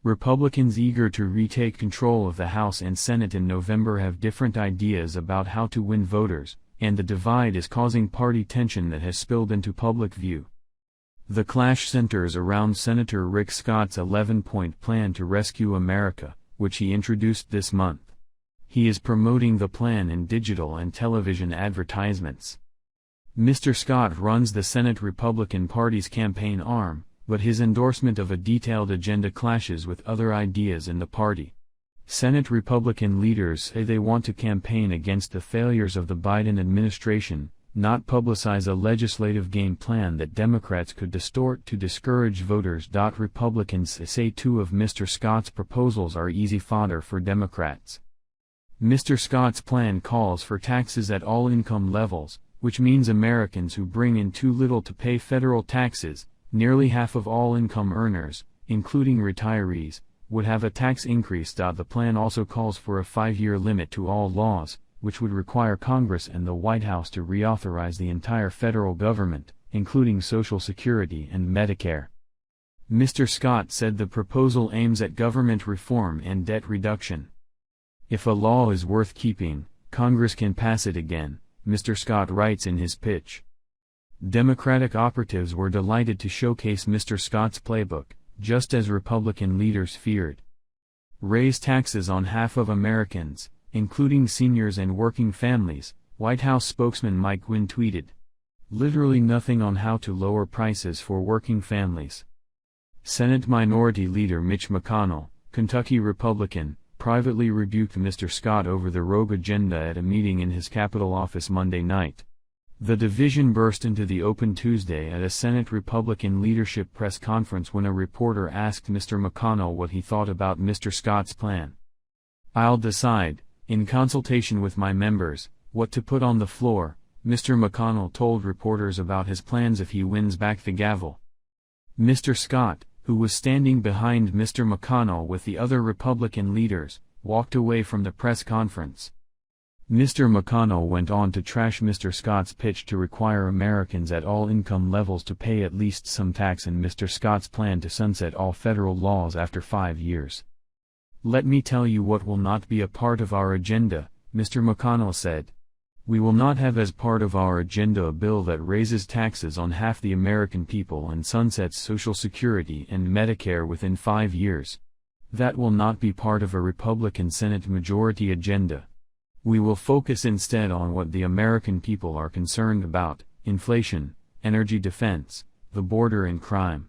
Republicans eager to retake control of the House and Senate in November have different ideas about how to win voters, and the divide is causing party tension that has spilled into public view. The clash centers around Senator Rick Scott's 11-point plan to rescue America, which he introduced this month. He is promoting the plan in digital and television advertisements. Mr. Scott runs the Senate Republican Party's campaign arm, but his endorsement of a detailed agenda clashes with other ideas in the party. Senate Republican leaders say they want to campaign against the failures of the Biden administration, not publicize a legislative game plan that Democrats could distort to discourage voters. Republicans say two of Mr. Scott's proposals are easy fodder for Democrats. Mr. Scott's plan calls for taxes at all income levels, which means Americans who bring in too little to pay federal taxes, nearly half of all income earners, including retirees, would have a tax increase. The plan also calls for a 5-year limit to all laws, which would require Congress and the White House to reauthorize the entire federal government, including Social Security and Medicare. Mr. Scott said the proposal aims at government reform and debt reduction. If a law is worth keeping, Congress can pass it again, Mr. Scott writes in his pitch. Democratic operatives were delighted to showcase Mr. Scott's playbook, just as Republican leaders feared. Raise taxes on half of Americans, including seniors and working families, White House spokesman Mike Gwynn tweeted. Literally nothing on how to lower prices for working families. Senate Minority Leader Mitch McConnell, Kentucky Republican, privately rebuked Mr. Scott over the rogue agenda at a meeting in his Capitol office Monday night. The division burst into the open Tuesday at a Senate Republican leadership press conference when a reporter asked Mr. McConnell what he thought about Mr. Scott's plan. "I'll decide, in consultation with my members, what to put on the floor," Mr. McConnell told reporters about his plans if he wins back the gavel. Mr. Scott, who was standing behind Mr. McConnell with the other Republican leaders, walked away from the press conference. Mr. McConnell went on to trash Mr. Scott's pitch to require Americans at all income levels to pay at least some tax and Mr. Scott's plan to sunset all federal laws after 5 years. "Let me tell you what will not be a part of our agenda," Mr. McConnell said. "We will not have as part of our agenda a bill that raises taxes on half the American people and sunsets Social Security and Medicare within 5 years. That will not be part of a Republican Senate majority agenda. We will focus instead on what the American people are concerned about: inflation, energy defense, the border and crime."